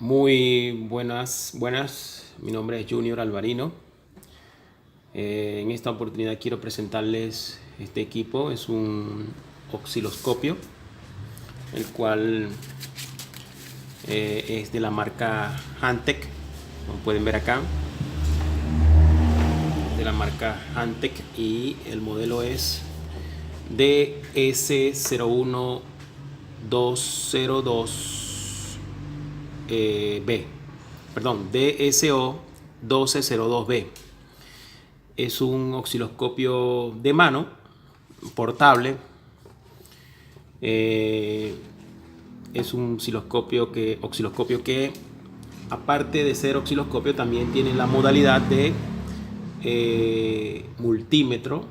Muy buenas. Mi nombre es Junior Alvarino. En esta oportunidad quiero presentarles este equipo. Es un osciloscopio, el cual es de la marca Hantek, como pueden ver acá, de la marca Hantek, y el modelo es DS01202B, perdón, DSO1202B. Es un osciloscopio de mano portable. Es un osciloscopio que aparte de ser osciloscopio también tiene la modalidad de multímetro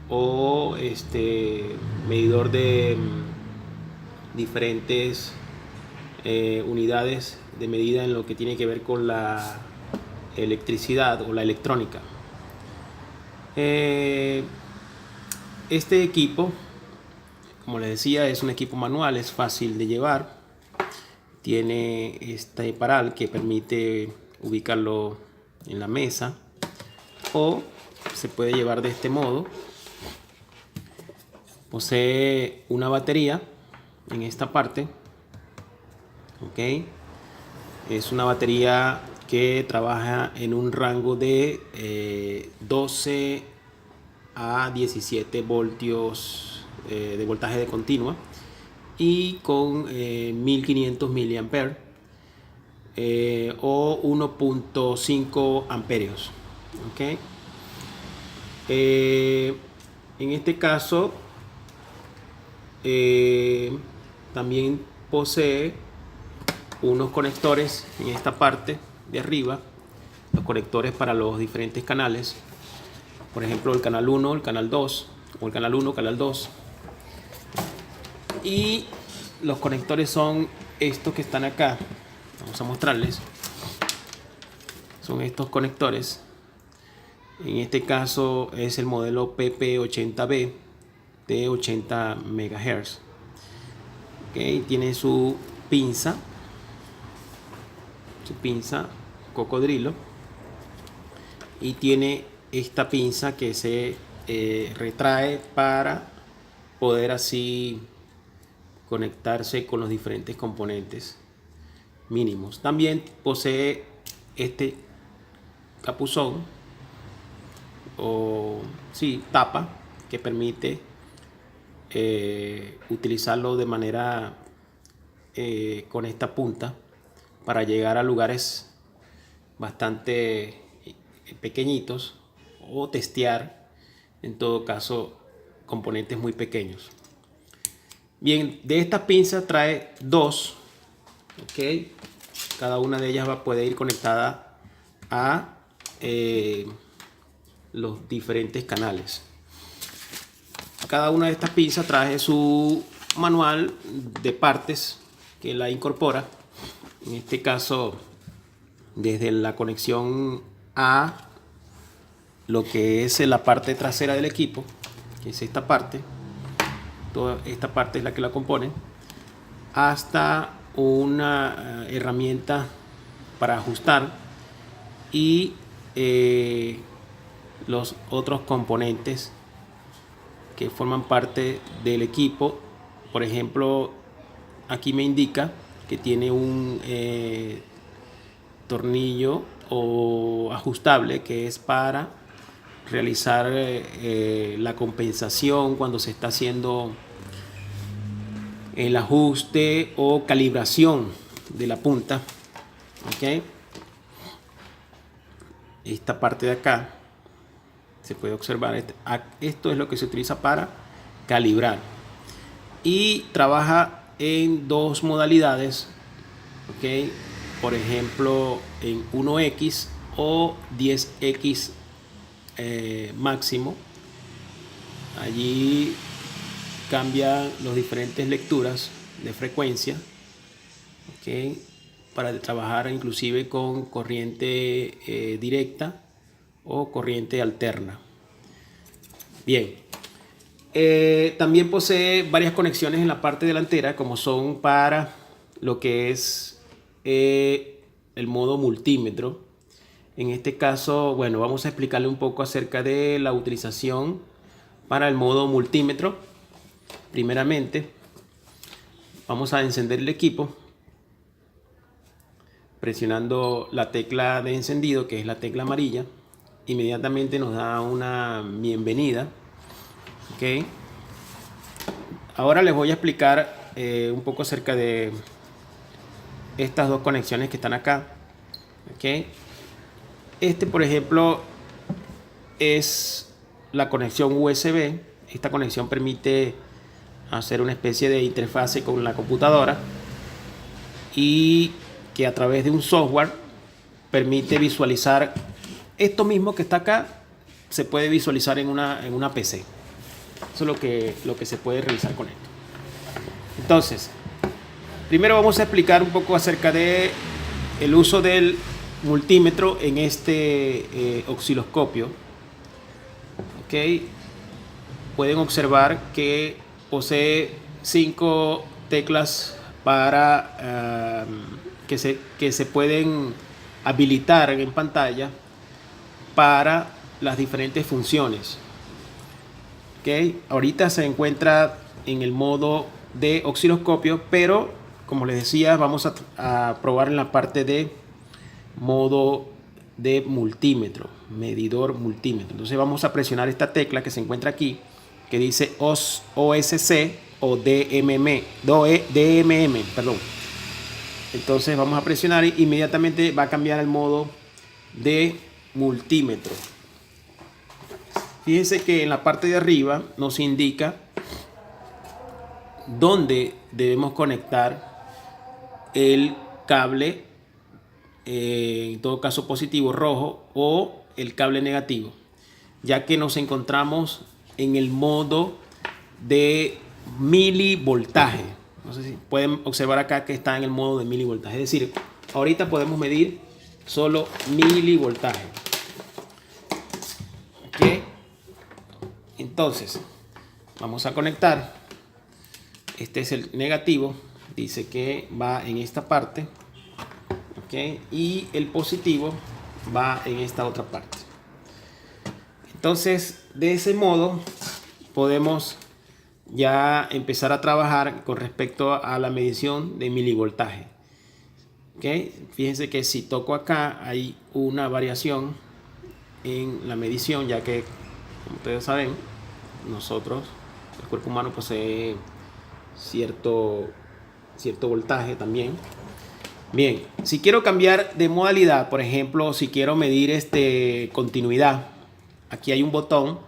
o medidor de diferentes unidades de medida en lo que tiene que ver con la electricidad o la electrónica. Este equipo, como les decía, es un equipo manual, es fácil de llevar. Tiene este paral que permite ubicarlo en la mesa, o se puede llevar de este modo. Posee una batería en esta parte. Es una batería que trabaja en un rango de 12 a 17 voltios de voltaje de continua, y con 1500 miliamperes o 1.5 amperios. En este caso también posee unos conectores en esta parte de arriba, los conectores para los diferentes canales, por ejemplo el canal 1, el canal 2, o el canal 1, canal 2. Y los conectores son estos que están acá. Vamos a mostrarles. Son estos conectores. En este caso es el modelo PP80B de 80 MHz. Tiene su pinza cocodrilo, y tiene esta pinza que se retrae para poder así conectarse con los diferentes componentes mínimos. También posee este capuzón o tapa que permite utilizarlo de manera con esta punta para llegar a lugares bastante pequeñitos, o testear en todo caso componentes muy pequeños. Bien, de esta pinza trae dos. Cada una de ellas puede ir conectada a los diferentes canales. Cada una de estas pinzas trae su manual de partes que la incorpora. En este caso, desde la conexión a lo que es la parte trasera del equipo, que es esta parte, toda esta parte es la que la compone, hasta una herramienta para ajustar, y los otros componentes que forman parte del equipo. Por ejemplo, aquí me indica que tiene un tornillo o ajustable que es para realizar la compensación cuando se está haciendo el ajuste o calibración de la punta. Esta parte de acá se puede observar. Esto es lo que se utiliza para calibrar, y trabaja en dos modalidades. Por ejemplo, en 1X o 10X máximo. Allí cambian las diferentes lecturas de frecuencia, para trabajar inclusive con corriente directa o corriente alterna. Bien, también posee varias conexiones en la parte delantera, como son para lo que es el modo multímetro. En este caso, bueno, vamos a explicarle un poco acerca de la utilización para el modo multímetro. Primeramente, vamos a encender el equipo presionando la tecla de encendido, que es la tecla amarilla. Inmediatamente nos da una bienvenida. ¿Ok? Ahora les voy a explicar un poco acerca de estas dos conexiones que están acá. ¿Ok? Este, por ejemplo, es la conexión USB. Esta conexión permite hacer una especie de interfase con la computadora y que a través de un software permite visualizar esto mismo que está acá. Se puede visualizar en una PC. Eso es lo que se puede realizar con esto. Entonces, primero vamos a explicar un poco acerca de el uso del multímetro en este osciloscopio. ¿Ok? Pueden observar que posee 5 teclas para que se pueden habilitar en pantalla para las diferentes funciones. ¿Ok? Ahorita se encuentra en el modo de osciloscopio, pero como les decía, vamos a probar en la parte de modo de multímetro, medidor multímetro. Entonces vamos a presionar esta tecla que se encuentra aquí, que dice OSC o DMM, perdón. Entonces vamos a presionar y inmediatamente va a cambiar el modo de multímetro. Fíjense que en la parte de arriba nos indica dónde debemos conectar el cable, en todo caso positivo rojo, o el cable negativo, ya que nos encontramos en el modo de milivoltaje. No sé si pueden observar acá que está en el modo de milivoltaje, es decir, ahorita podemos medir solo milivoltaje. ¿Ok? Entonces vamos a conectar. Este es el negativo, dice que va en esta parte. ¿Ok? Y el positivo va en esta otra parte. Entonces, de ese modo podemos ya empezar a trabajar con respecto a la medición de milivoltaje. ¿Okay? Fíjense que si toco acá hay una variación en la medición, ya que, como ustedes saben, el cuerpo humano posee cierto voltaje también. Bien, si quiero cambiar de modalidad, por ejemplo, si quiero medir continuidad, aquí hay un botón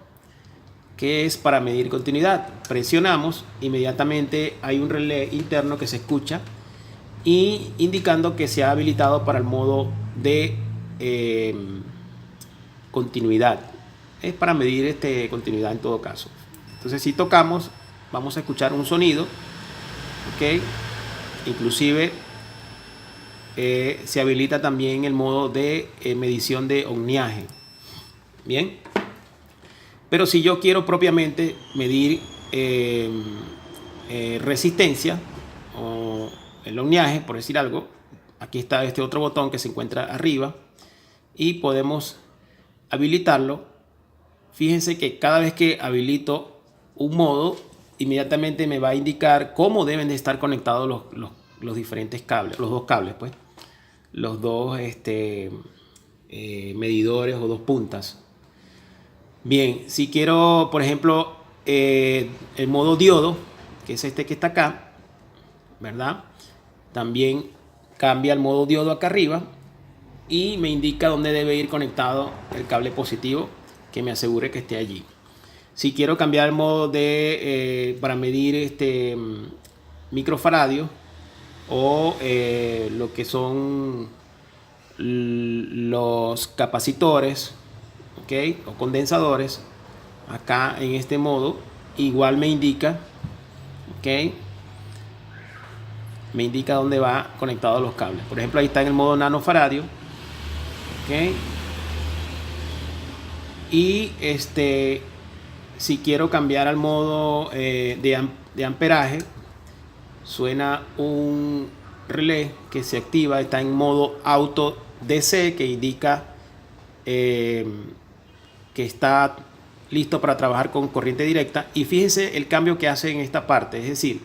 que es para medir continuidad. Presionamos, inmediatamente hay un relé interno que se escucha y indicando que se ha habilitado para el modo de continuidad. Es para medir continuidad en todo caso. Entonces, si tocamos, vamos a escuchar un sonido. ¿Ok? Inclusive se habilita también el modo de medición de ohmiaje. Bien. Pero si yo quiero propiamente medir resistencia o el ohmiaje, por decir algo, aquí está este otro botón que se encuentra arriba y podemos habilitarlo. Fíjense que cada vez que habilito un modo, inmediatamente me va a indicar cómo deben de estar conectados los diferentes cables, los dos cables, pues, los dos medidores o dos puntas. Bien, si quiero, por ejemplo, el modo diodo, que es este que está acá, ¿verdad? También cambia el modo diodo acá arriba y me indica dónde debe ir conectado el cable positivo, que me asegure que esté allí. Si quiero cambiar el modo para medir microfaradios o lo que son los capacitores, ¿okay? O condensadores, acá en este modo igual me indica, ¿okay? Me indica dónde va conectado los cables. Por ejemplo, ahí está en el modo nanofaradio, ¿okay? Y si quiero cambiar al modo de amperaje, suena un relé que se activa está en modo auto DC, que indica que está listo para trabajar con corriente directa. Y fíjense el cambio que hace en esta parte, es decir,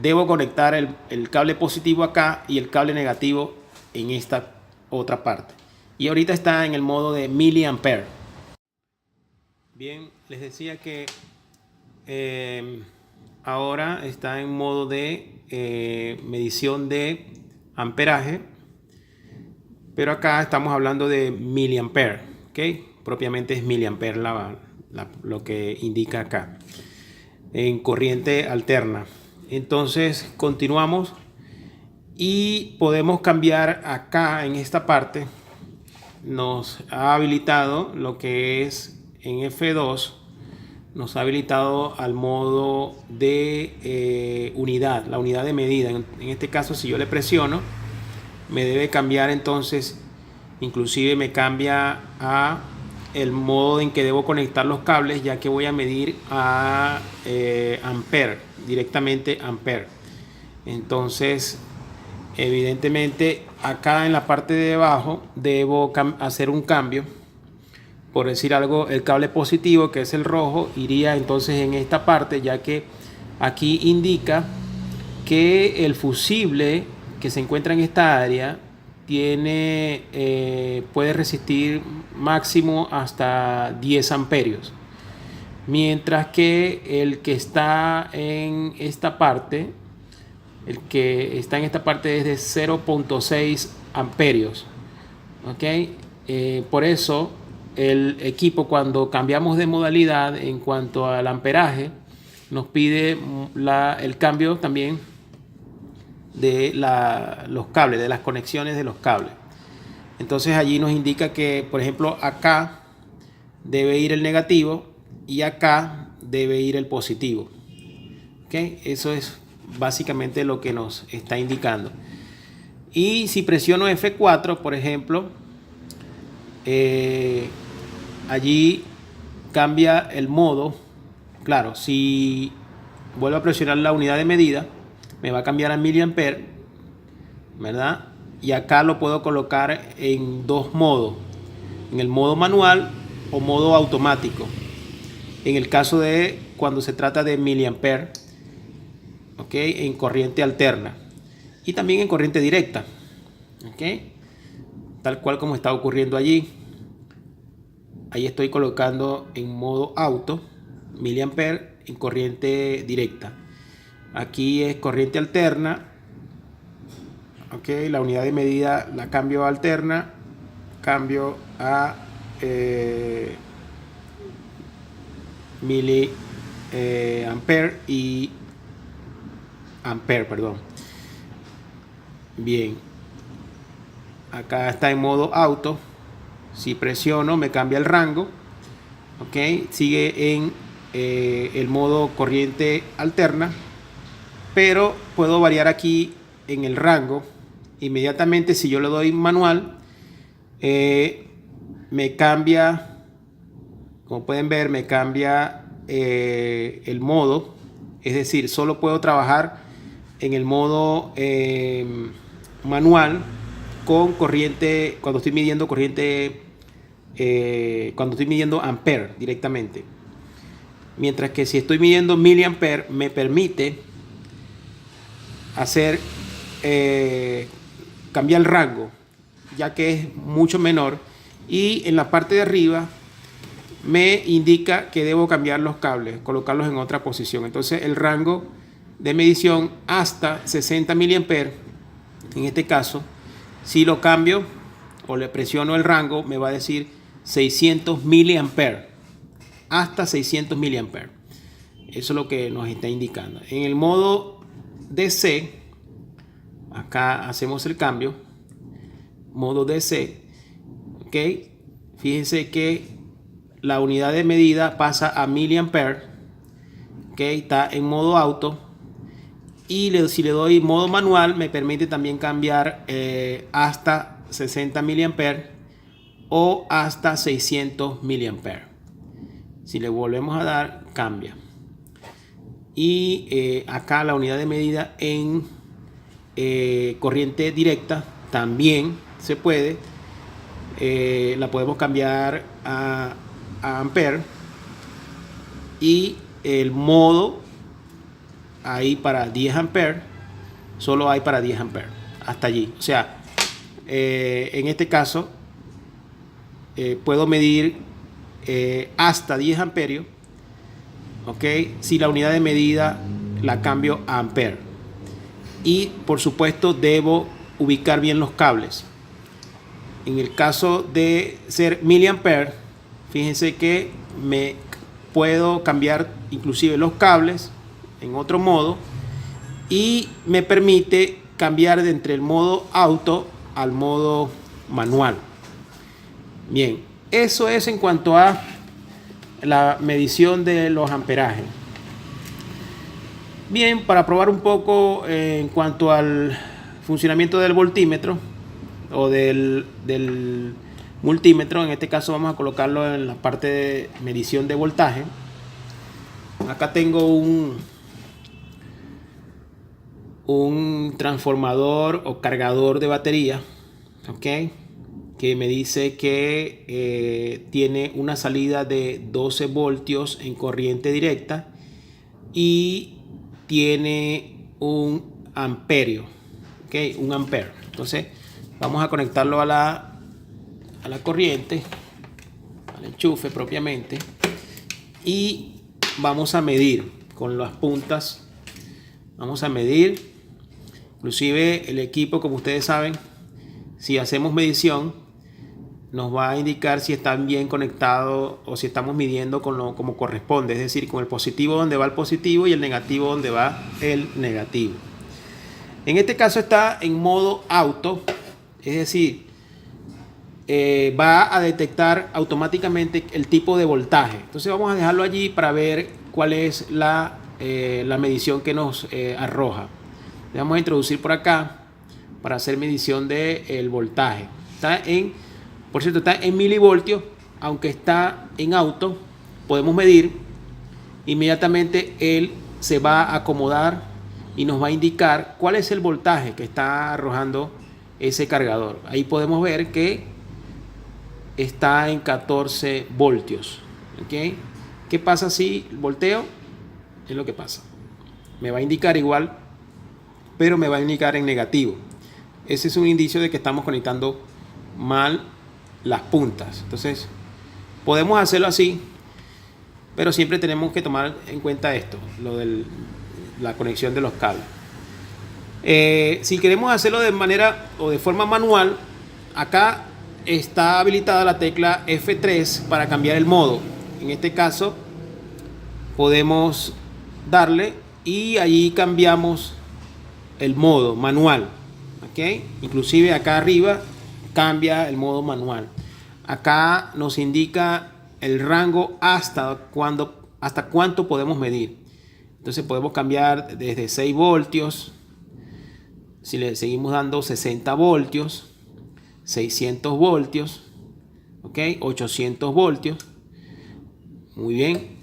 debo conectar el cable positivo acá y el cable negativo en esta otra parte. Y ahorita está en el modo de miliampere. Bien, les decía que ahora está en modo de medición de amperaje, pero acá estamos hablando de miliampere, ¿ok? Propiamente es miliampere lo que indica acá en corriente alterna. Entonces continuamos y podemos cambiar acá en esta parte. Nos ha habilitado lo que es en F2, nos ha habilitado al modo de unidad, la unidad de medida. En este caso, si yo le presiono, me debe cambiar, entonces inclusive me cambia a el modo en que debo conectar los cables, ya que voy a medir a ampere, directamente ampere. Entonces evidentemente acá en la parte de abajo debo hacer un cambio. Por decir algo, el cable positivo, que es el rojo, iría entonces en esta parte, ya que aquí indica que el fusible que se encuentra en esta área puede resistir máximo hasta 10 amperios, mientras que el que está en esta parte, es de 0.6 amperios. Por eso el equipo, cuando cambiamos de modalidad en cuanto al amperaje, nos pide el cambio también de los cables, de las conexiones de los cables. Entonces allí nos indica que, por ejemplo, acá debe ir el negativo y acá debe ir el positivo. Eso es básicamente lo que nos está indicando. Y si presiono F4, por ejemplo, allí cambia el modo. Claro, si vuelvo a presionar la unidad de medida, me va a cambiar a miliampere, ¿verdad? Y acá lo puedo colocar en dos modos, en el modo manual o modo automático, en el caso de cuando se trata de miliampere, en corriente alterna y también en corriente directa, tal cual como está ocurriendo allí. Ahí estoy colocando en modo auto miliampere en corriente directa. Aquí es corriente alterna. La unidad de medida la cambio a alterna, cambio a miliampere y ampere, perdón. Bien, acá está en modo auto. Si presiono me cambia el rango. Sigue en el modo corriente alterna, pero puedo variar aquí en el rango. Inmediatamente, si yo le doy manual, me cambia, como pueden ver, me cambia el modo. Es decir, solo puedo trabajar en el modo manual con corriente, cuando estoy midiendo corriente, cuando estoy midiendo ampere directamente. Mientras que si estoy midiendo miliampere, me permite hacer cambiar el rango, ya que es mucho menor, y en la parte de arriba me indica que debo cambiar los cables, colocarlos en otra posición. Entonces el rango de medición hasta 60 miliamperes, en este caso, si lo cambio o le presiono el rango, me va a decir 600 miliamperes, hasta 600 miliamperes. Eso es lo que nos está indicando. En el modo DC, acá hacemos el cambio, modo DC, fíjense que la unidad de medida pasa a miliampere, está en modo auto, y si le doy modo manual me permite también cambiar hasta 60 miliamperes o hasta 600 miliamperes. Si le volvemos a dar, cambia. Y acá la unidad de medida en corriente directa también se puede. La podemos cambiar a ampere, y el modo ahí para 10 amperes, solo hay para 10 amperes hasta allí. O sea, en este caso puedo medir hasta 10 amperios, ¿ok? Si la unidad de medida la cambio a ampere. Y por supuesto debo ubicar bien los cables. En el caso de ser miliampere, fíjense que me puedo cambiar inclusive los cables en otro modo, y me permite cambiar de entre el modo auto al modo manual. Bien, eso es en cuanto a la medición de los amperajes. Bien, para probar un poco en cuanto al funcionamiento del voltímetro o del multímetro, en este caso vamos a colocarlo en la parte de medición de voltaje. Acá tengo un transformador o cargador de batería, ¿ok? Que me dice que tiene una salida de 12 voltios en corriente directa y tiene un amperio, ¿ok? Un ampere. Entonces vamos a conectarlo a la corriente, al enchufe propiamente, y vamos a medir con las puntas. Vamos a medir. Inclusive el equipo, como ustedes saben, si hacemos medición, nos va a indicar si están bien conectados o si estamos midiendo como corresponde, es decir, con el positivo donde va el positivo y el negativo donde va el negativo. En este caso está en modo auto, es decir, va a detectar automáticamente el tipo de voltaje. Entonces vamos a dejarlo allí para ver cuál es la medición que nos arroja. Le vamos a introducir por acá para hacer medición del voltaje. Por cierto, está en milivoltios, aunque está en auto, podemos medir. Inmediatamente él se va a acomodar y nos va a indicar cuál es el voltaje que está arrojando ese cargador. Ahí podemos ver que está en 14 voltios. ¿Okay? ¿Qué pasa si volteo? Es lo que pasa. Me va a indicar igual, pero me va a indicar en negativo. Ese es un indicio de que estamos conectando mal las puntas. Entonces podemos hacerlo así, pero siempre tenemos que tomar en cuenta esto, lo de la conexión de los cables. Si queremos hacerlo de manera o de forma manual, acá está habilitada la tecla F3 para cambiar el modo. En este caso podemos darle y allí cambiamos el modo manual. ¿Okay? Inclusive acá arriba cambia el modo manual. Acá nos indica el rango hasta cuánto podemos medir. Entonces podemos cambiar desde 6 voltios, si le seguimos dando 60 voltios, 600 voltios, ¿ok? 800 voltios. Muy bien.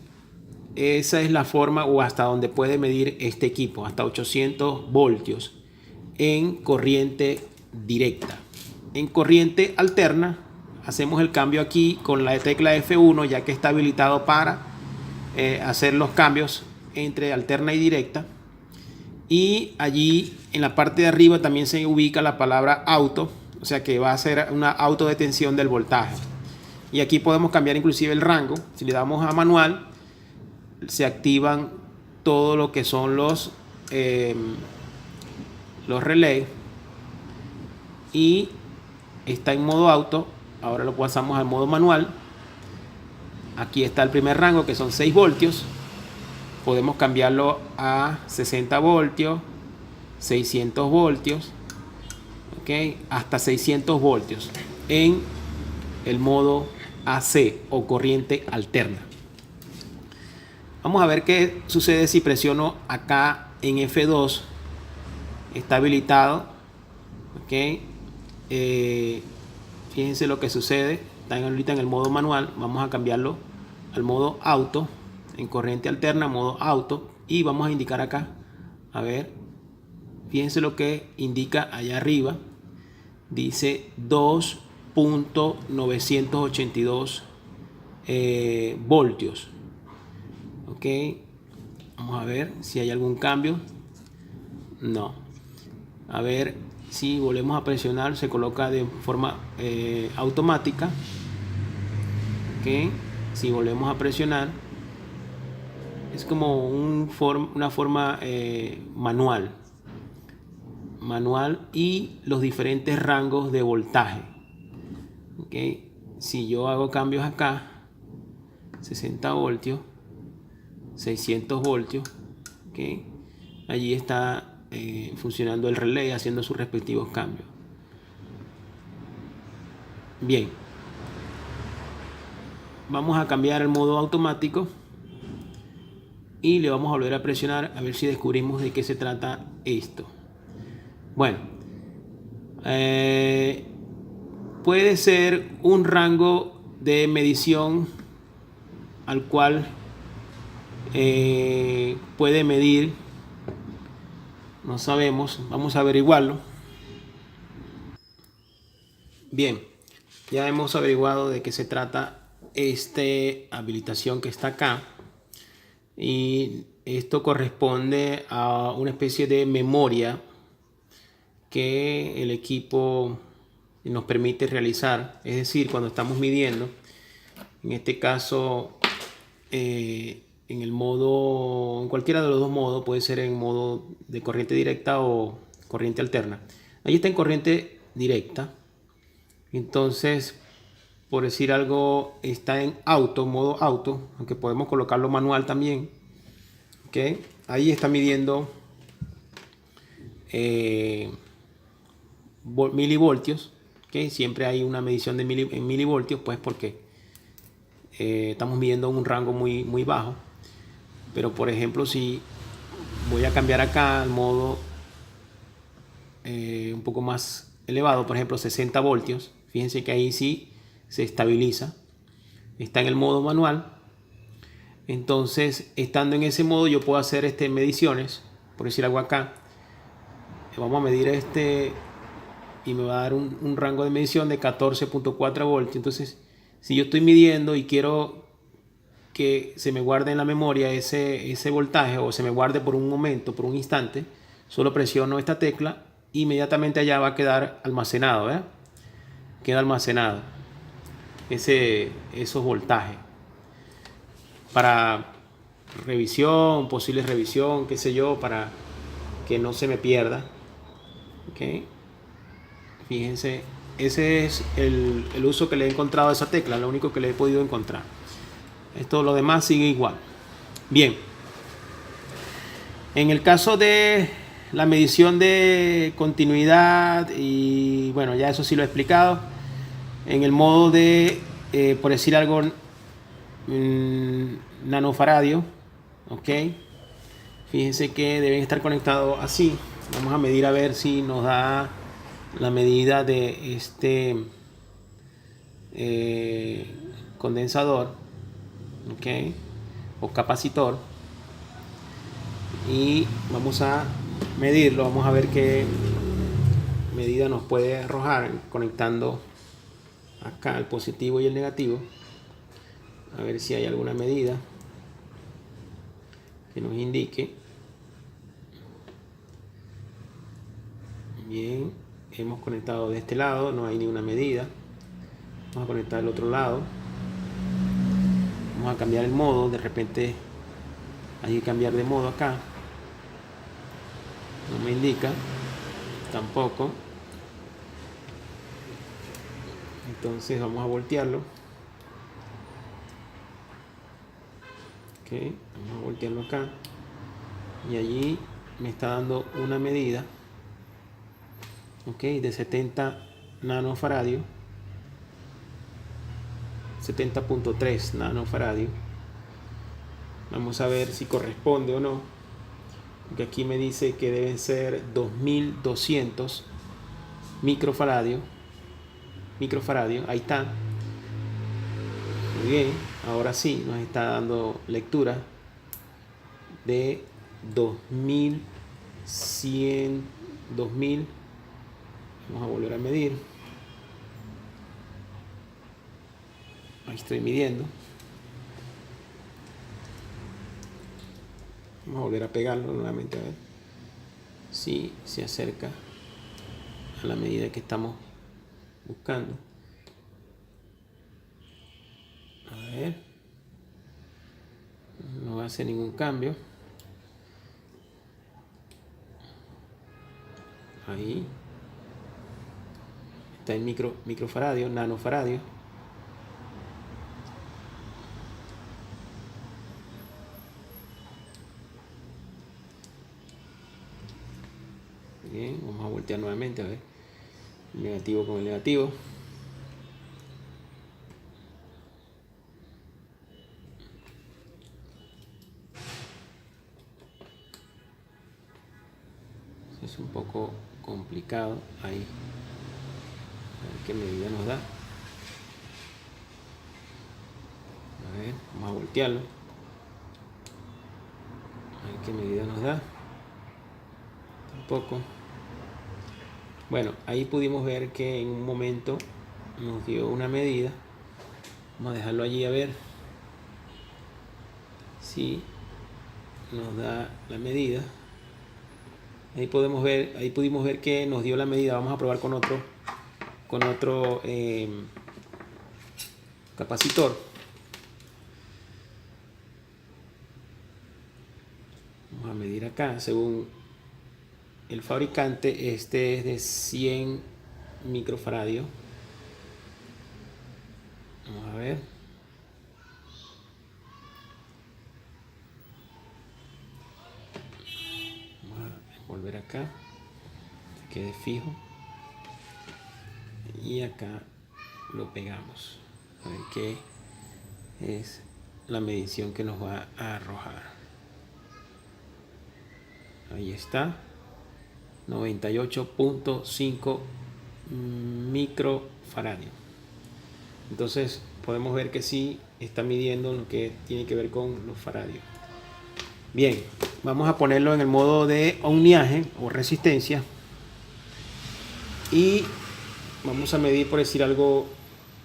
Esa es la forma o hasta donde puede medir este equipo, hasta 800 voltios en corriente directa. En corriente alterna hacemos el cambio aquí con la tecla F1, ya que está habilitado para hacer los cambios entre alterna y directa. Y allí en la parte de arriba también se ubica la palabra auto, o sea que va a ser una autodetención del voltaje. Y aquí podemos cambiar inclusive el rango. Si le damos a manual, se activan todo lo que son los relés, y está en modo auto. Ahora lo pasamos al modo manual. Aquí está el primer rango, que son 6 voltios. Podemos cambiarlo a 60 voltios, 600 voltios, ¿okay? Hasta 600 voltios en el modo AC o corriente alterna. Vamos a ver qué sucede si presiono acá en F2. Está habilitado. ¿Okay? Fíjense lo que sucede. Está ahorita en el modo manual. Vamos a cambiarlo al modo auto, en corriente alterna, modo auto, y vamos a indicar acá. A ver, fíjense lo que indica allá arriba. Dice 2.982 voltios. Ok, vamos a ver si hay algún cambio. No. A ver si volvemos a presionar, se coloca de forma automática. Ok, si volvemos a presionar, es como una forma manual y los diferentes rangos de voltaje. Okay. Si yo hago cambios acá, 60 voltios, 600 voltios, okay, allí está funcionando el relé haciendo sus respectivos cambios. Bien, vamos a cambiar el modo automático y le vamos a volver a presionar a ver si descubrimos de qué se trata esto. Bueno, puede ser un rango de medición al cual puede medir, no sabemos, vamos a averiguarlo. Bien, ya hemos averiguado de qué se trata esta habilitación que está acá, y esto corresponde a una especie de memoria que el equipo nos permite realizar. Es decir, cuando estamos midiendo, en este caso en el modo, en cualquiera de los dos modos, puede ser en modo de corriente directa o corriente alterna. Ahí está en corriente directa, entonces, por decir algo, está en modo auto, aunque podemos colocarlo manual también. ¿Okay? Ahí está midiendo milivoltios. ¿Okay? Siempre hay una medición de en milivoltios, pues porque estamos midiendo un rango muy bajo. Pero por ejemplo, si voy a cambiar acá al modo un poco más elevado, por ejemplo 60 voltios, fíjense que ahí sí se estabiliza, está en el modo manual. Entonces, estando en ese modo, yo puedo hacer mediciones, por decir algo acá. Vamos a medir y me va a dar un rango de medición de 14.4 voltios. Entonces, si yo estoy midiendo y quiero que se me guarde en la memoria ese voltaje, o se me guarde por un momento, por un instante, solo presiono esta tecla, inmediatamente allá va a quedar almacenado, ¿eh? Queda almacenado esos voltajes para revisión, posible revisión, qué sé yo, para que no se me pierda. ¿Okay? Fíjense, ese es el uso que le he encontrado a esa tecla, lo único que le he podido encontrar. Esto, lo demás sigue igual. Bien, en el caso de la medición de continuidad, y bueno, ya eso sí lo he explicado, en el modo de, por decir algo, nanofaradio, ok, fíjense que deben estar conectados así. Vamos a medir a ver si nos da la medida de este condensador, ok, o capacitor, y vamos a medirlo. Vamos a ver qué medida nos puede arrojar conectando acá el positivo y el negativo, a ver si hay alguna medida que nos indique. Bien, hemos conectado de este lado, no hay ninguna medida. Vamos a conectar el otro lado. Vamos a cambiar el modo, de repente hay que cambiar de modo acá. No me indica tampoco. Entonces vamos a voltearlo. Ok, vamos a voltearlo acá. Y allí me está dando una medida, ok, de 70 nanofaradios, 70.3 nanofaradios. Vamos a ver si corresponde o no, porque aquí me dice que deben ser 2200 microfaradios. Ahí está. Muy bien, ahora sí nos está dando lectura de 2100, 2000. Vamos a volver a medir. Ahí estoy midiendo. Vamos a volver a pegarlo nuevamente a ver si se acerca a la medida que estamos buscando. A ver, no hace ningún cambio. Ahí está en microfaradio, nanofaradio. Bien, vamos a voltear nuevamente a ver el negativo con el negativo. Es un poco complicado ahí. A ver qué medida nos da. A ver, vamos a voltearlo. A ver qué medida nos da. Tampoco. Bueno, ahí pudimos ver que en un momento nos dio una medida. Vamos a dejarlo allí a ver si nos da la medida. Ahí pudimos ver que nos dio la medida. Vamos a probar con otro capacitor. Vamos a medir acá. Según el fabricante, este es de 100 microfaradios. Vamos a ver. Vamos a volver acá. Que quede fijo. Y acá lo pegamos. A ver qué es la medición que nos va a arrojar. Ahí está. 98.5 microfaradios. Entonces podemos ver que sí está midiendo lo que tiene que ver con los faradios. Bien, vamos a ponerlo en el modo de ohmiaje o resistencia y vamos a medir, por decir algo,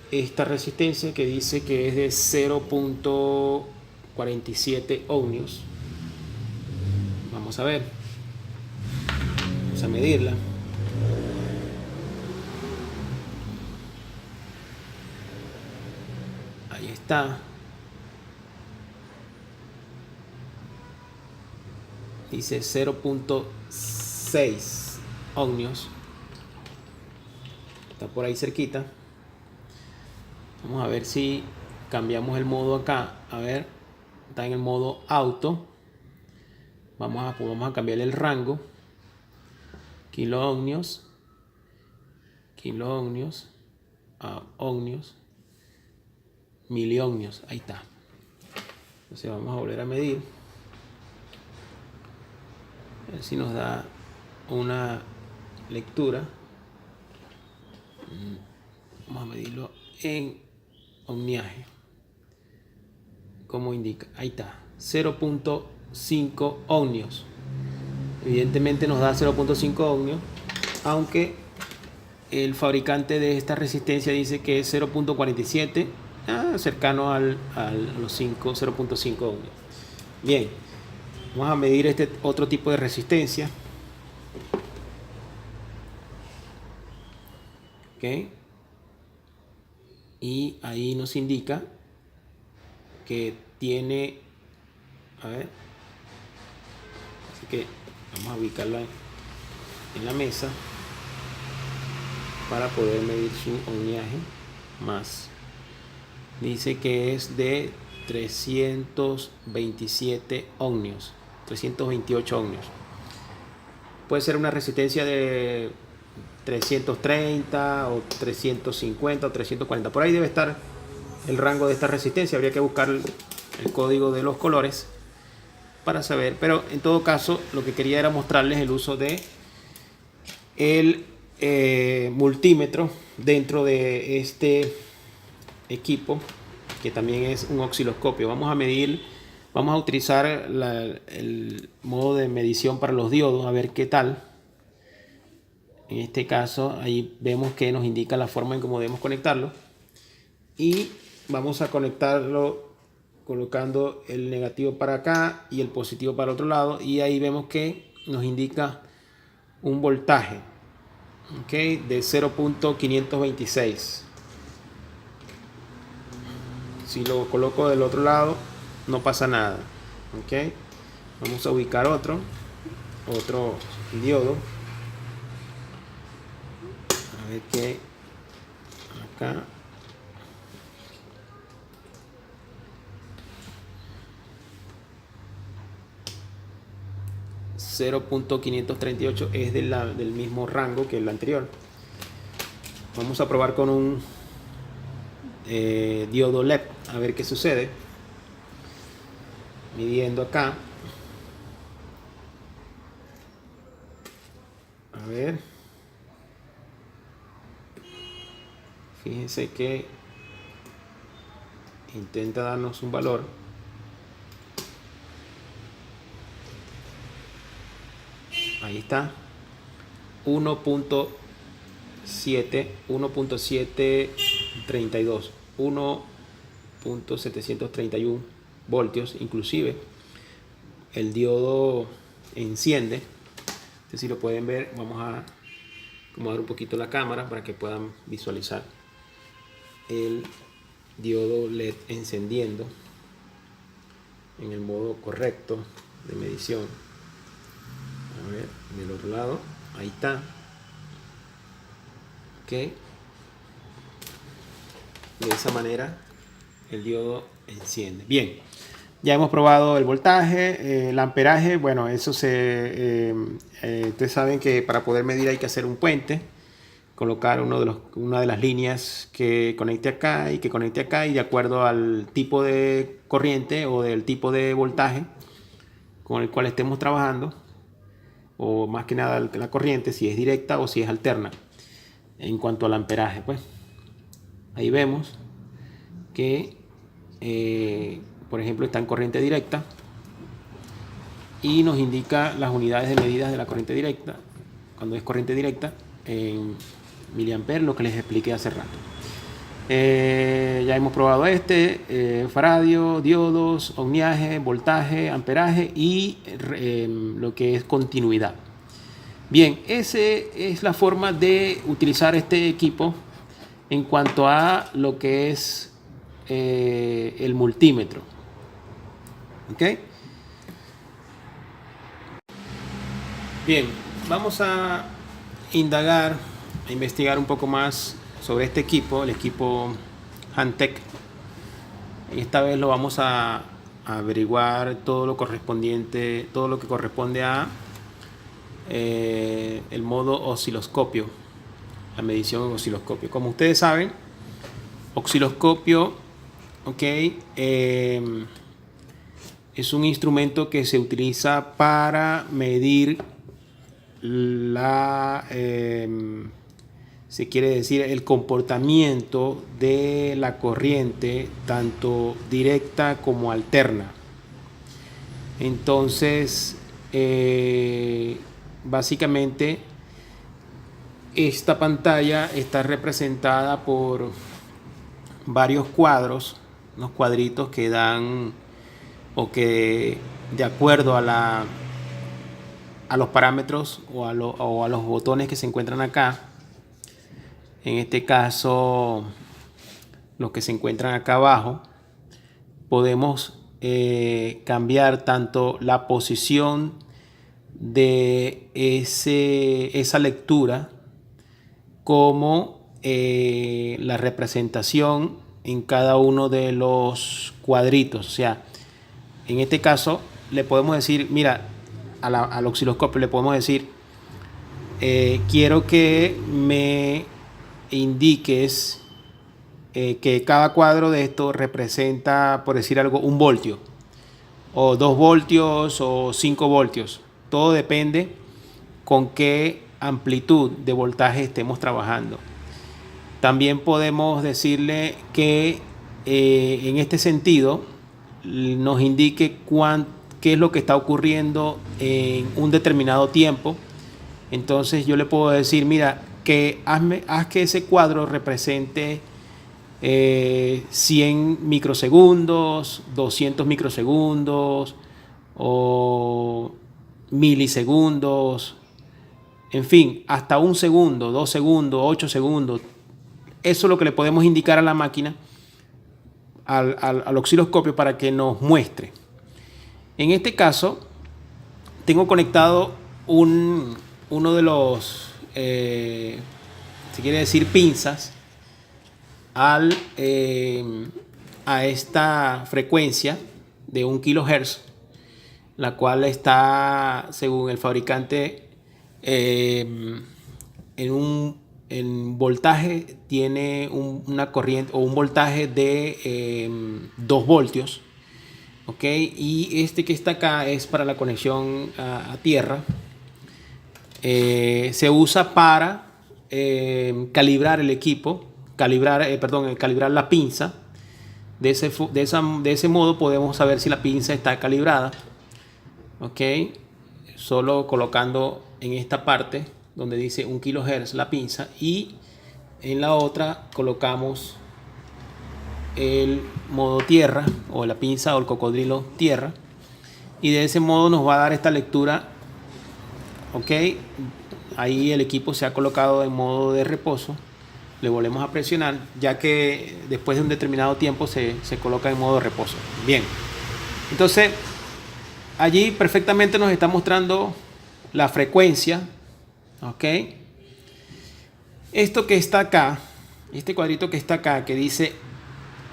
esta resistencia que dice que es de 0.47 ohmios. Vamos a ver, vamos a medirla. Ahí está. Dice 0.6 ohmios. Está por ahí cerquita. Vamos a ver si cambiamos el modo acá. A ver, está en el modo auto. Vamos a cambiarle el rango. Kiloohmios. Kiloohmios. A ohmios. Miliohmios. Ahí está. Entonces vamos a volver a medir. A ver si nos da una lectura. Vamos a medirlo en ohmiaje. Como indica. Ahí está. 0.5 ohmios. Evidentemente nos da 0.5 ohmios. Aunque el fabricante de esta resistencia dice que es 0.47. Cercano a los 0.5 ohmios. Bien. Vamos a medir este otro tipo de resistencia. Ok. Y ahí nos indica que tiene, a ver, así que vamos a ubicarla en la mesa para poder medir su ohmiaje más. Dice que es de 327 ohmios, 328 ohmios. Puede ser una resistencia de 330 o 350 o 340. Por ahí debe estar el rango de esta resistencia. Habría que buscar el código de los colores para saber. Pero en todo caso, lo que quería era mostrarles el uso de el multímetro dentro de este equipo, que también es un osciloscopio. Vamos a medir, vamos a utilizar el modo de medición para los diodos, a ver qué tal. En este caso, ahí vemos que nos indica la forma en cómo debemos conectarlo. Y vamos a conectarlo colocando el negativo para acá y el positivo para el otro lado. Y ahí vemos que nos indica un voltaje, ¿okay?, de 0.526. Si lo coloco del otro lado, no pasa nada. ¿Okay? Vamos a ubicar otro diodo. A ver qué acá. .538 es del mismo rango que el anterior. Vamos a probar con un diodo LED a ver qué sucede. Midiendo acá. A ver. Fíjense que intenta darnos un valor. Ahí está. 1.732, 1.731 voltios. Inclusive el diodo enciende. Si lo pueden ver, vamos a acomodar un poquito la cámara para que puedan visualizar el diodo LED encendiendo en el modo correcto de medición. A ver, del otro lado, ahí está. Ok, de esa manera el diodo enciende. Bien, ya hemos probado el voltaje, el amperaje. Bueno, eso ustedes saben que para poder medir hay que hacer un puente, colocar una de las líneas que conecte acá y que conecte acá, y de acuerdo al tipo de corriente o del tipo de voltaje con el cual estemos trabajando, o más que nada la corriente, si es directa o si es alterna. En cuanto al amperaje, pues ahí vemos que por ejemplo está en corriente directa y nos indica las unidades de medidas de la corriente directa cuando es corriente directa en miliamperes, lo que les expliqué hace rato. Ya hemos probado faradio, diodos, ohmiaje, voltaje, amperaje y lo que es continuidad. Bien, esa es la forma de utilizar este equipo en cuanto a lo que es el multímetro. ¿Ok? Bien, vamos a indagar, a investigar un poco más sobre este equipo, el equipo Hantek. Esta vez lo vamos a averiguar todo lo correspondiente, todo lo que corresponde a el modo osciloscopio, la medición en osciloscopio. Como ustedes saben, osciloscopio, es un instrumento que se utiliza para medir se quiere decir el comportamiento de la corriente, tanto directa como alterna. Entonces, básicamente esta pantalla está representada por varios cuadros, unos cuadritos que dan, o que de acuerdo a los parámetros o a los botones que se encuentran acá, en este caso los que se encuentran acá abajo, podemos cambiar tanto la posición de esa lectura como la representación en cada uno de los cuadritos. O sea, en este caso le podemos decir, mira, al osciloscopio le podemos decir, quiero que me indiques que cada cuadro de esto representa, por decir algo, 1 voltio, o 2 voltios, o 5 voltios. Todo depende con qué amplitud de voltaje estemos trabajando. También podemos decirle que en este sentido nos indique qué es lo que está ocurriendo en un determinado tiempo Entonces yo le puedo decir, mira, haz que ese cuadro represente 100 microsegundos, 200 microsegundos o milisegundos, en fin, hasta 1 segundo, 2 segundos, 8 segundos. Eso es lo que le podemos indicar a la máquina, al osciloscopio, para que nos muestre. En este caso, tengo conectado uno de los, se quiere decir, pinzas a esta frecuencia de 1 kHz, la cual está, según el fabricante, en voltaje, tiene una corriente o un voltaje de 2 voltios. ¿Ok? Y este que está acá es para la conexión a tierra. Se usa para calibrar el equipo, calibrar la pinza. De ese modo podemos saber si la pinza está calibrada. ¿Ok? Solo colocando en esta parte donde dice 1 kHz la pinza, y en la otra colocamos el modo tierra, o la pinza o el cocodrilo tierra, y de ese modo nos va a dar esta lectura. Ok, ahí el equipo se ha colocado en modo de reposo. Le volvemos a presionar, ya que después de un determinado tiempo se coloca en modo de reposo. Bien, entonces allí perfectamente nos está mostrando la frecuencia. Ok, esto que está acá, este cuadrito que está acá, que dice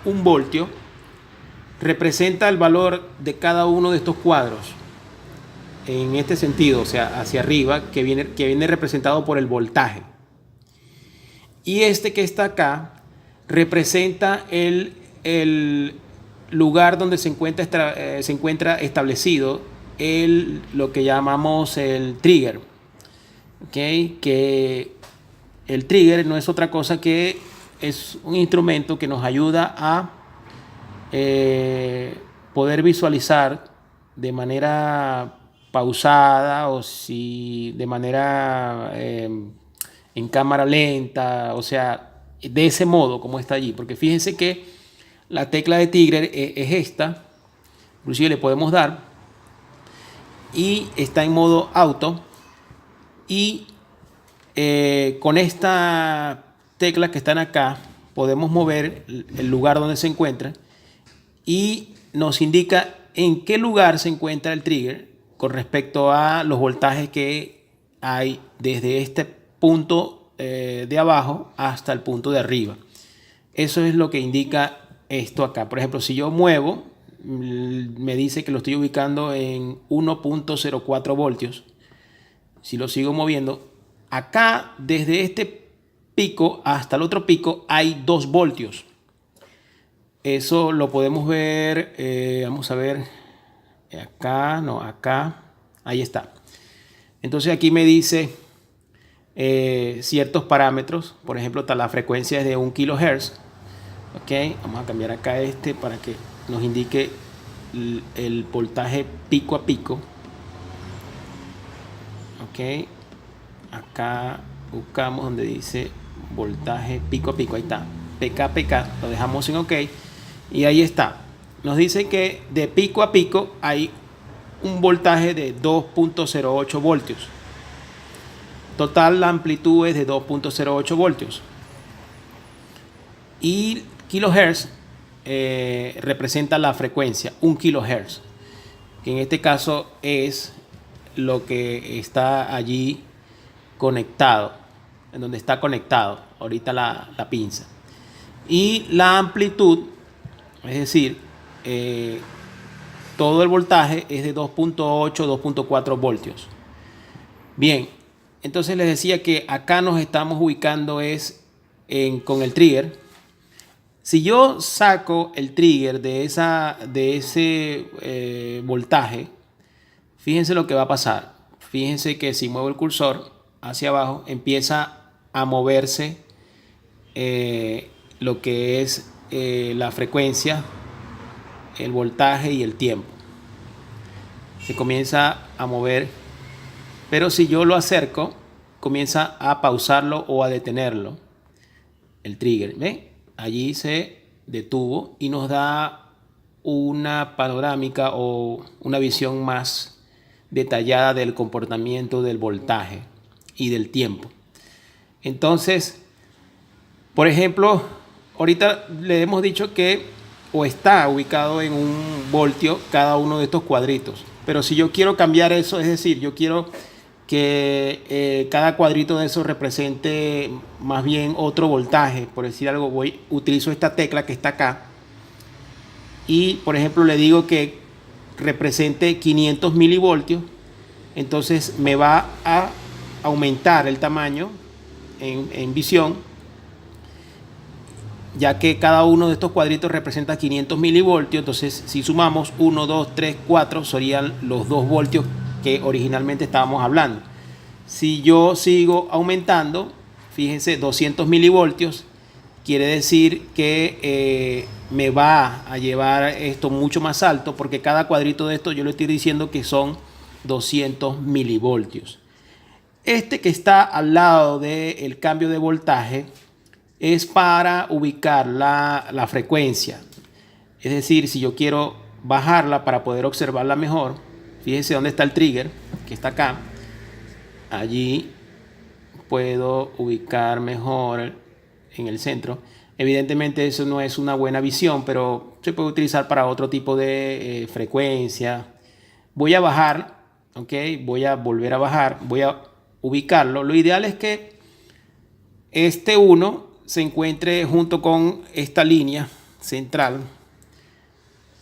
1 voltio, representa el valor de cada uno de estos cuadros en este sentido, o sea, hacia arriba, que viene representado por el voltaje. Y este que está acá representa el lugar donde se encuentra establecido lo que llamamos el trigger. ¿Okay? Que el trigger no es otra cosa que es un instrumento que nos ayuda a poder visualizar de manera pausada, o si de manera en cámara lenta, o sea, de ese modo como está allí. Porque fíjense que la tecla de trigger es esta, inclusive le podemos dar, y está en modo auto. Y con esta tecla que están acá podemos mover el lugar donde se encuentra, y nos indica en qué lugar se encuentra el trigger con respecto a los voltajes que hay desde este punto de abajo hasta el punto de arriba. Eso es lo que indica esto acá. Por ejemplo, si yo muevo, me dice que lo estoy ubicando en 1.04 voltios. Si lo sigo moviendo, acá desde este pico hasta el otro pico hay 2 voltios. Eso lo podemos ver, vamos a ver, acá, no, acá, ahí está. Entonces aquí me dice ciertos parámetros. Por ejemplo, la frecuencia es de 1 kHz. Ok, vamos a cambiar acá para que nos indique el voltaje pico a pico. Ok, acá buscamos donde dice voltaje pico a pico, ahí está, PK, lo dejamos en OK, y ahí está. Nos dice que de pico a pico hay un voltaje de 2.08 voltios. Total, la amplitud es de 2.08 voltios. Y kilohertz representa la frecuencia, 1 kHz, que en este caso es lo que está allí conectado, en donde está conectado ahorita la pinza. Y la amplitud, es decir, todo el voltaje es de 2.8, 2.4 voltios. Bien, entonces les decía que acá nos estamos ubicando con el trigger. Si yo saco el trigger de ese voltaje, fíjense lo que va a pasar. Fíjense que si muevo el cursor hacia abajo, empieza a moverse lo que es la frecuencia, el voltaje y el tiempo. Se comienza a mover, pero si yo lo acerco, comienza a pausarlo o a detenerlo. El trigger, ¿ven? Allí se detuvo y nos da una panorámica o una visión más detallada del comportamiento del voltaje y del tiempo. Entonces, por ejemplo, ahorita le hemos dicho que o está ubicado en 1 voltio cada uno de estos cuadritos. Pero si yo quiero cambiar eso, es decir, yo quiero que cada cuadrito de eso represente más bien otro voltaje, por decir algo, utilizo esta tecla que está acá y, por ejemplo, le digo que represente 500 milivoltios, entonces me va a aumentar el tamaño en visión, ya que cada uno de estos cuadritos representa 500 milivoltios. Entonces, si sumamos 1, 2, 3, 4, serían los 2 voltios que originalmente estábamos hablando. Si yo sigo aumentando, fíjense, 200 milivoltios, quiere decir que me va a llevar esto mucho más alto, porque cada cuadrito de esto yo le estoy diciendo que son 200 milivoltios. Este que está al lado del cambio de voltaje es para ubicar la frecuencia. Es decir, si yo quiero bajarla para poder observarla mejor, fíjense dónde está el trigger, que está acá. Allí puedo ubicar mejor en el centro. Evidentemente eso no es una buena visión, pero se puede utilizar para otro tipo de frecuencia. Voy a bajar, ¿ok? Voy a volver a bajar, voy a ubicarlo. Lo ideal es que este 1 se encuentre junto con esta línea central,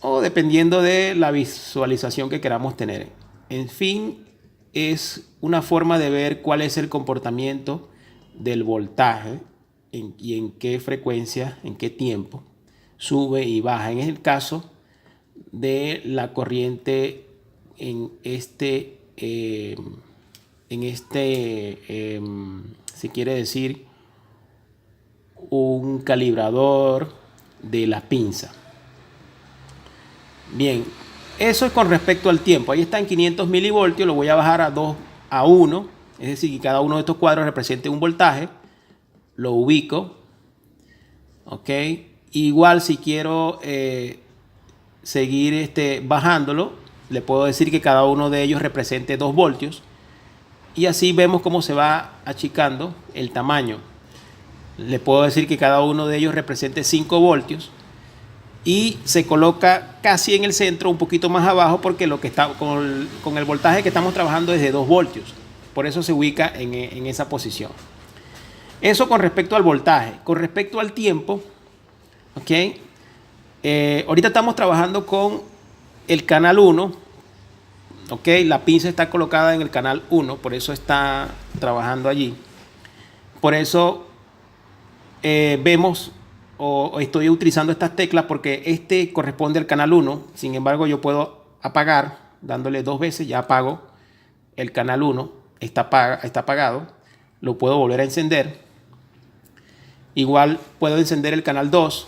o dependiendo de la visualización que queramos tener. En fin, es una forma de ver cuál es el comportamiento del voltaje y en qué frecuencia, en qué tiempo sube y baja. En el caso de la corriente se quiere decir un calibrador de la pinza. Bien, eso es con respecto al tiempo. Ahí está en 500 milivoltios, lo voy a bajar a 2 a 1, es decir, que cada uno de estos cuadros represente un voltaje. Lo ubico, ok. Igual si quiero seguir bajándolo, le puedo decir que cada uno de ellos represente 2 voltios, y así vemos cómo se va achicando el tamaño. Le puedo decir que cada uno de ellos represente 5 voltios y se coloca casi en el centro, un poquito más abajo, porque lo que está con el voltaje que estamos trabajando es de 2 voltios. Por eso se ubica en esa posición. Eso con respecto al voltaje. Con respecto al tiempo, ¿ok? Ahorita estamos trabajando con el canal 1, ¿ok? La pinza está colocada en el canal 1, por eso está trabajando allí. Por eso vemos o estoy utilizando estas teclas, porque este corresponde al canal 1. Sin embargo, yo puedo apagar dándole 2 veces, ya apago el canal 1, está apagado. Lo puedo volver a encender. Igual puedo encender el canal 2.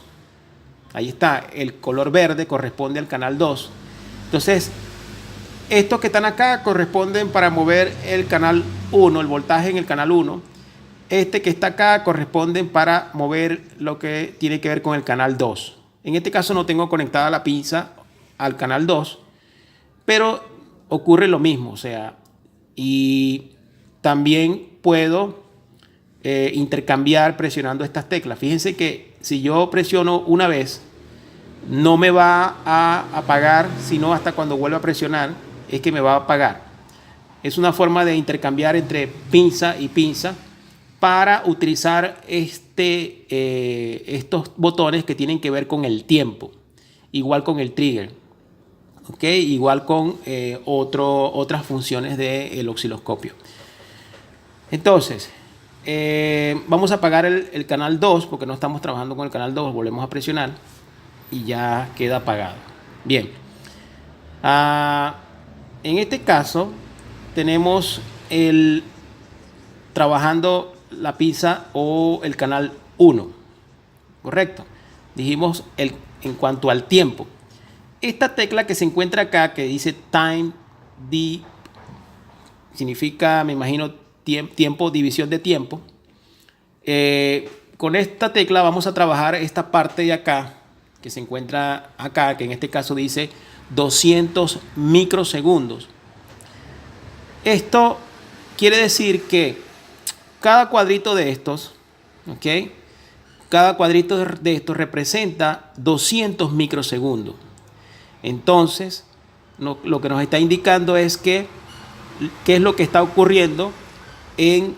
Ahí está, el color verde corresponde al canal 2. Entonces, estos que están acá corresponden para mover el canal 1, el voltaje en el canal 1. Este que está acá corresponden para mover lo que tiene que ver con el canal 2. En este caso no tengo conectada la pinza al canal 2, pero ocurre lo mismo, o sea, y también puedo intercambiar presionando estas teclas. Fíjense que si yo presiono una vez, no me va a apagar, sino hasta cuando vuelva a presionar es que me va a apagar. Es una forma de intercambiar entre pinza y pinza para utilizar estos botones que tienen que ver con el tiempo. Igual con el trigger, ¿ok? Igual con otras funciones del osciloscopio. Entonces, vamos a apagar el canal 2, porque no estamos trabajando con el canal 2. Volvemos a presionar y ya queda apagado. Bien. En este caso tenemos trabajando la pinza o el canal 1, correcto. Dijimos en cuanto al tiempo, esta tecla que se encuentra acá, que dice time D, significa, me imagino, tiempo, división de tiempo. Con esta tecla vamos a trabajar esta parte de acá, que se encuentra acá, que en este caso dice 200 microsegundos. Esto quiere decir que cada cuadrito de estos, ¿ok? Cada cuadrito de estos representa 200 microsegundos. Entonces, lo que nos está indicando es que qué es lo que está ocurriendo en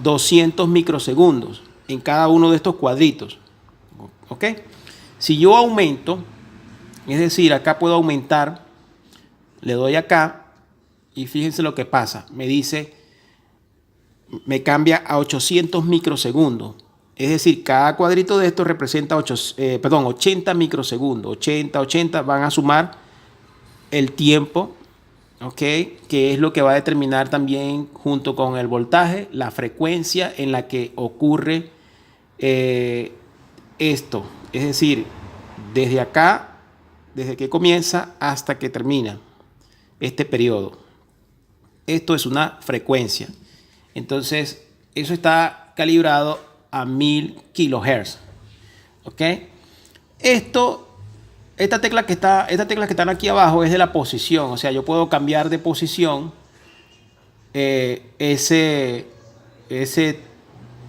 200 microsegundos en cada uno de estos cuadritos. ¿Ok? Si yo aumento, es decir, acá puedo aumentar, le doy acá y fíjense lo que pasa. Me dice, me cambia a 800 microsegundos. Es decir, cada cuadrito de estos representa 80 microsegundos. 80 van a sumar el tiempo, ¿ok? Que es lo que va a determinar también, junto con el voltaje, la frecuencia en la que ocurre esto. Es decir, desde acá, desde que comienza hasta que termina este periodo. Esto es una frecuencia. Entonces, eso está calibrado a 1000 kilohertz. ¿Ok? Esta tecla que están aquí abajo es de la posición. O sea, yo puedo cambiar de posición ese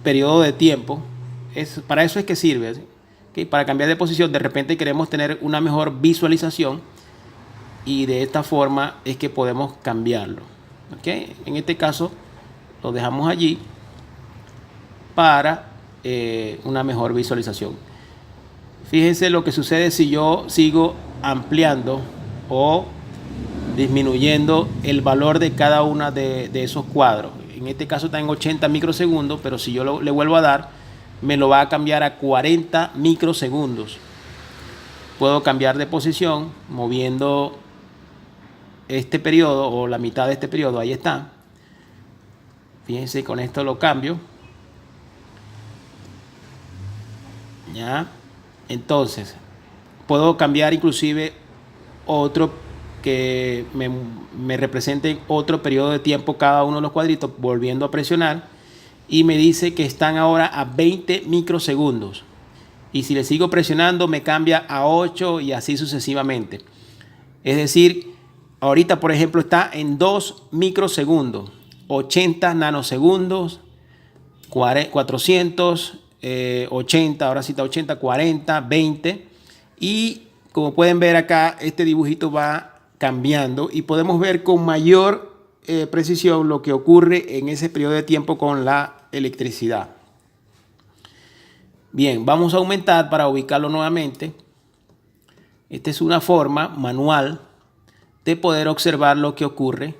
periodo de tiempo. Para eso es que sirve. ¿Okay? Para cambiar de posición, de repente queremos tener una mejor visualización. Y de esta forma es que podemos cambiarlo. ¿Okay? En este caso, lo dejamos allí para una mejor visualización. Fíjense lo que sucede si yo sigo ampliando o disminuyendo el valor de cada una de esos cuadros. En este caso está en 80 microsegundos, pero si yo le vuelvo a dar, me lo va a cambiar a 40 microsegundos. Puedo cambiar de posición moviendo este periodo o la mitad de este periodo. Ahí está. Fíjense, con esto lo cambio. ¿Ya? Entonces, puedo cambiar inclusive otro que me represente otro periodo de tiempo cada uno de los cuadritos, volviendo a presionar, y me dice que están ahora a 20 microsegundos. Y si le sigo presionando, me cambia a 8 y así sucesivamente. Es decir, ahorita, por ejemplo, está en 2 microsegundos, 80 nanosegundos, 400, 80, ahora sí está 80, 40, 20. Y como pueden ver acá, este dibujito va cambiando y podemos ver con mayor precisión lo que ocurre en ese periodo de tiempo con la electricidad. Bien, vamos a aumentar para ubicarlo nuevamente. Esta es una forma manual de poder observar lo que ocurre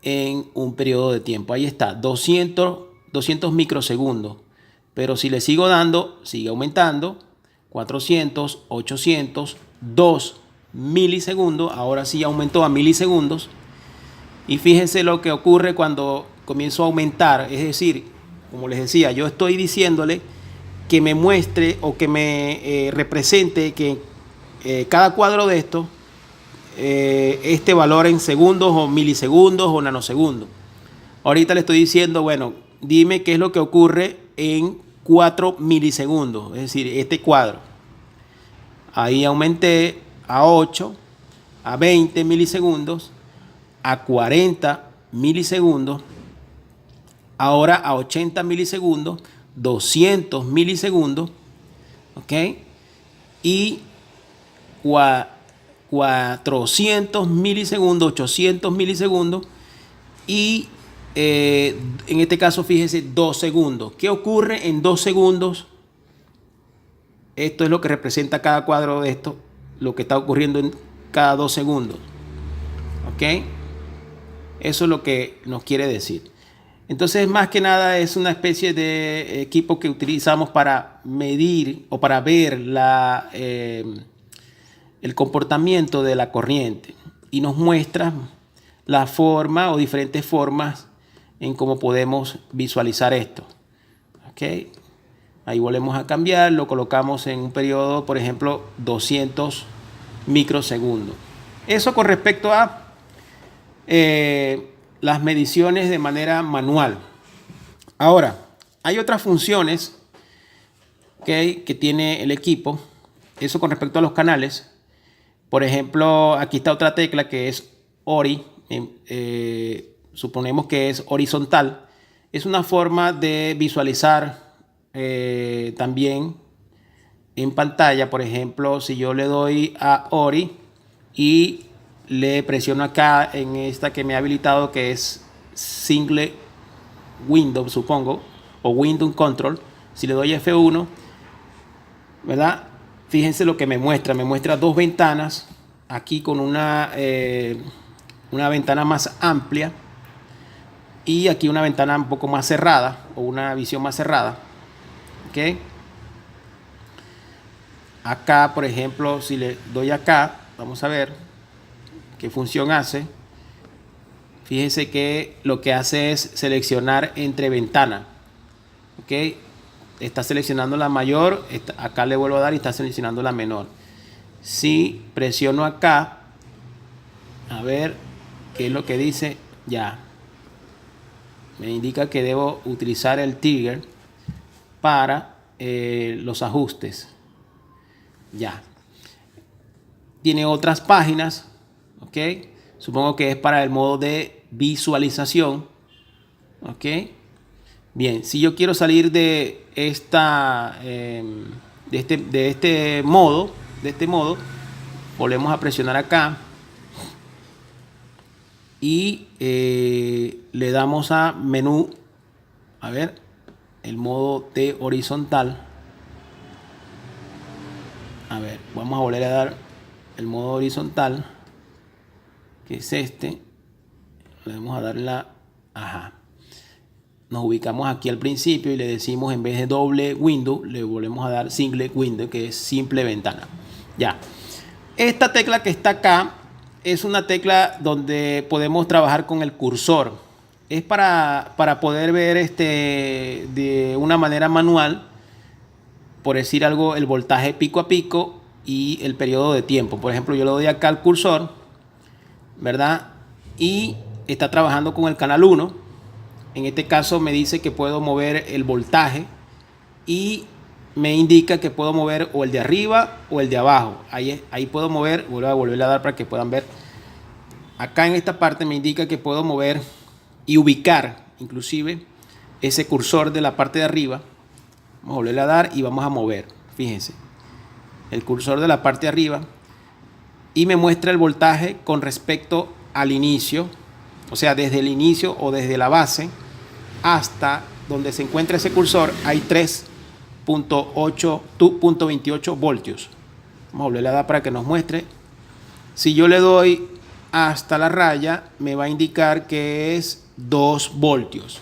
en un periodo de tiempo. Ahí está, 200 microsegundos. Pero si le sigo dando, sigue aumentando. 400, 800, 2 milisegundos. Ahora sí aumentó a milisegundos. Y fíjense lo que ocurre cuando comienzo a aumentar. Es decir, como les decía, yo estoy diciéndole que me muestre o que me represente que cada cuadro de estos, este valor en segundos o milisegundos o nanosegundos. Ahorita le estoy diciendo, bueno, dime qué es lo que ocurre en 4 milisegundos, es decir, este cuadro. Ahí aumenté a 8, a 20 milisegundos, a 40 milisegundos, ahora a 80 milisegundos, 200 milisegundos, ¿ok? Y 400 milisegundos, 800 milisegundos y en este caso fíjense 2 segundos. ¿Qué ocurre en 2 segundos? Esto es lo que representa cada cuadro de esto, lo que está ocurriendo en cada 2 segundos. ¿Ok? Eso es lo que nos quiere decir. Entonces, más que nada es una especie de equipo que utilizamos para medir o para ver el comportamiento de la corriente y nos muestra la forma o diferentes formas en cómo podemos visualizar esto. ¿Ok? Ahí volvemos a cambiar, lo colocamos en un periodo, por ejemplo, 200 microsegundos. Eso con respecto a las mediciones de manera manual. Ahora, hay otras funciones que tiene el equipo. Eso con respecto a los canales. Por ejemplo, aquí está otra tecla que es ORI. Suponemos que es horizontal. Es una forma de visualizar también en pantalla. Por ejemplo, si yo le doy a ORI y le presiono acá en esta que me ha habilitado, que es Single Window, supongo, o Window Control. Si le doy F1, ¿verdad? Fíjense lo que me muestra. Me muestra dos ventanas aquí con una ventana más amplia y aquí una ventana un poco más cerrada o una visión más cerrada. ¿Ok? Acá, por ejemplo, si le doy acá, vamos a ver qué función hace. Fíjense que lo que hace es seleccionar entre ventana. ¿Ok? Está seleccionando la mayor, acá le vuelvo a dar y está seleccionando la menor. Si presiono acá, a ver qué es lo que dice, ya. Me indica que debo utilizar el trigger para los ajustes. Ya. Tiene otras páginas, ¿ok? Supongo que es para el modo de visualización, ¿ok? Bien, si yo quiero salir de este modo, volvemos a presionar acá y le damos a menú, a ver, el modo de horizontal. A ver, vamos a volver a dar el modo horizontal, que es este. Le vamos a dar ajá. Nos ubicamos aquí al principio y le decimos, en vez de doble window, le volvemos a dar single window, que es simple ventana. Ya. Esta tecla que está acá es una tecla donde podemos trabajar con el cursor. Es para poder ver de una manera manual, por decir algo, el voltaje pico a pico y el periodo de tiempo. Por ejemplo, yo le doy acá al cursor, ¿verdad? Y está trabajando con el canal 1. En este caso me dice que puedo mover el voltaje y me indica que puedo mover o el de arriba o el de abajo. Ahí puedo mover, voy a volver a dar para que puedan ver. Acá en esta parte me indica que puedo mover y ubicar inclusive ese cursor de la parte de arriba. Vamos a volver a dar y vamos a mover. Fíjense, el cursor de la parte de arriba y me muestra el voltaje con respecto al inicio. O sea, desde el inicio o desde la base hasta donde se encuentra ese cursor hay 3.28 voltios. Vamos a volver a dar para que nos muestre. Si yo le doy hasta la raya, me va a indicar que es 2 voltios.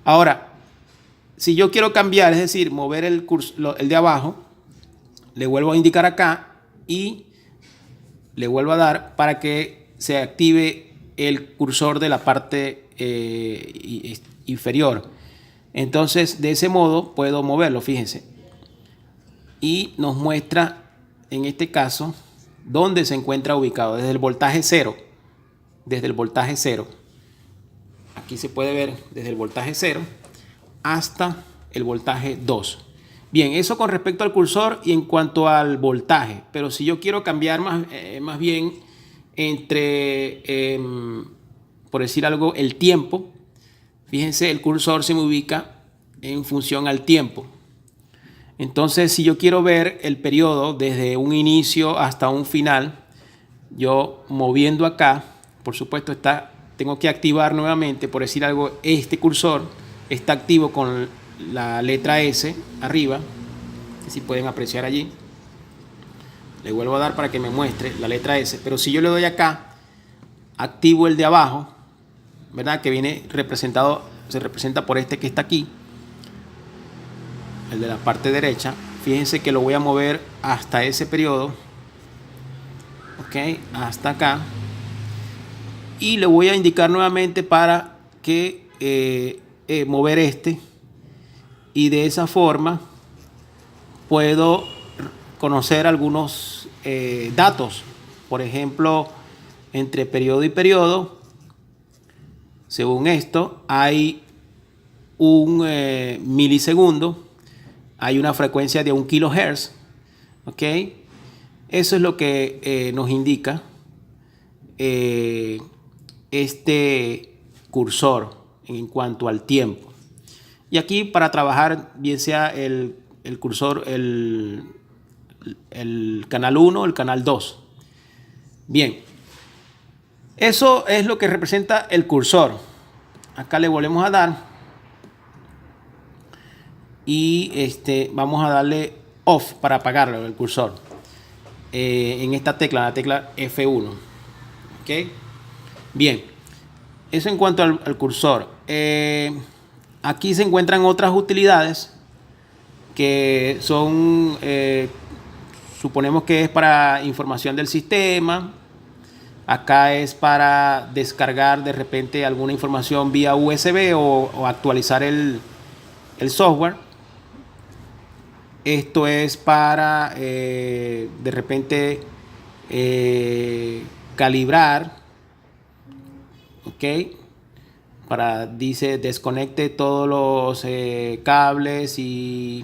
Ahora, si yo quiero cambiar, es decir, mover el de abajo, le vuelvo a indicar acá y le vuelvo a dar para que se active el cursor de la parte inferior. Entonces, de ese modo puedo moverlo, fíjense. Y nos muestra, en este caso, dónde se encuentra ubicado, desde el voltaje 0. Desde el voltaje 0. Aquí se puede ver desde el voltaje 0 hasta el voltaje 2. Bien, eso con respecto al cursor y en cuanto al voltaje. Pero si yo quiero cambiar más bien entre, por decir algo, el tiempo, fíjense, el cursor se me ubica en función al tiempo. Entonces, si yo quiero ver el periodo desde un inicio hasta un final, yo moviendo acá, por supuesto tengo que activar nuevamente, por decir algo, este cursor está activo con la letra S arriba, que si pueden apreciar allí. Le vuelvo a dar para que me muestre la letra S, pero si yo le doy acá, activo el de abajo, ¿verdad? Que viene representado, se representa por este que está aquí, el de la parte derecha. Fíjense que lo voy a mover hasta ese periodo, ok, hasta acá, y le voy a indicar nuevamente para que mover y de esa forma puedo conocer algunos datos. Por ejemplo, entre periodo y periodo, Según esto, hay un milisegundo, hay una frecuencia de 1 kHz, ¿ok? Eso es lo que nos indica este cursor en cuanto al tiempo. Y aquí para trabajar, bien sea el cursor, el canal 1 o el canal 2. Bien, eso es lo que representa el cursor. Acá le volvemos a dar y vamos a darle off para apagarlo, el cursor, en esta tecla, la tecla F1. ¿Ok? Bien, eso en cuanto al cursor. Aquí se encuentran otras utilidades que son, suponemos que es para información del sistema. Acá es para descargar de repente alguna información vía USB o actualizar el software. Esto es para de repente calibrar, ok, para, dice, desconecte todos los cables y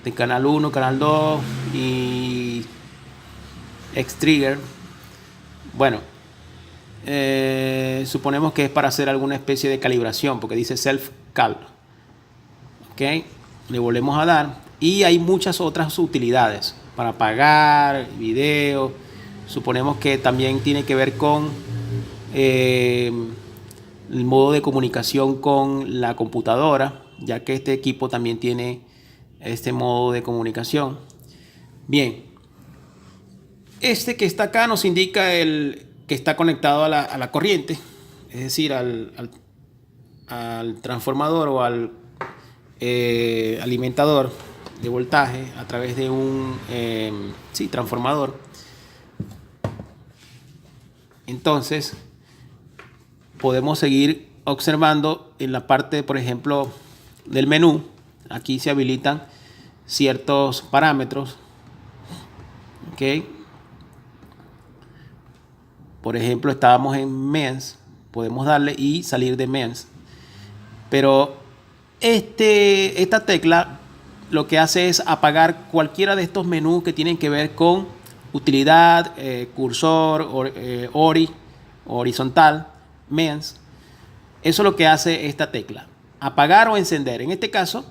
de canal 1, canal 2 y X-Trigger. Bueno, suponemos que es para hacer alguna especie de calibración, porque dice self-cal. Ok, le volvemos a dar y hay muchas otras utilidades para apagar video. Suponemos que también tiene que ver con el modo de comunicación con la computadora, ya que este equipo también tiene este modo de comunicación. Bien, este que está acá nos indica el que está conectado a la corriente, es decir, al transformador o al alimentador de voltaje a través de un transformador. Entonces podemos seguir observando en la parte, por ejemplo, del menú. Aquí se habilitan ciertos parámetros, ¿ok? Por ejemplo, estábamos en MENS, podemos darle y salir de MENS, pero esta tecla lo que hace es apagar cualquiera de estos menús que tienen que ver con utilidad, cursor, ORI, horizontal, MENS. Eso es lo que hace esta tecla, apagar o encender. En este caso,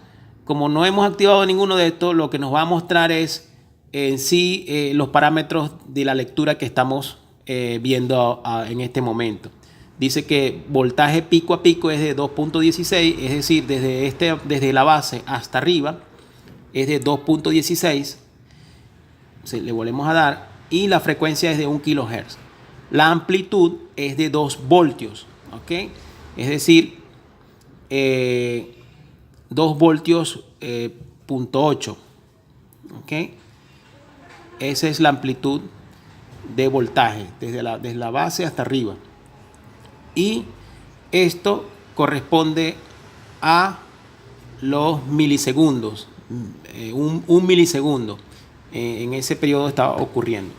como no hemos activado ninguno de estos, lo que nos va a mostrar es en sí los parámetros de la lectura que estamos viendo en este momento. Dice que voltaje pico a pico es de 2.16, es decir, desde la base hasta arriba es de 2.16. Le volvemos a dar y la frecuencia es de 1 kHz. La amplitud es de 2 voltios, ¿ok? Es decir, 2 voltios punto 8, ¿ok? Esa es la amplitud de voltaje desde la base hasta arriba. Y esto corresponde a los milisegundos, un milisegundo. En ese periodo estaba ocurriendo.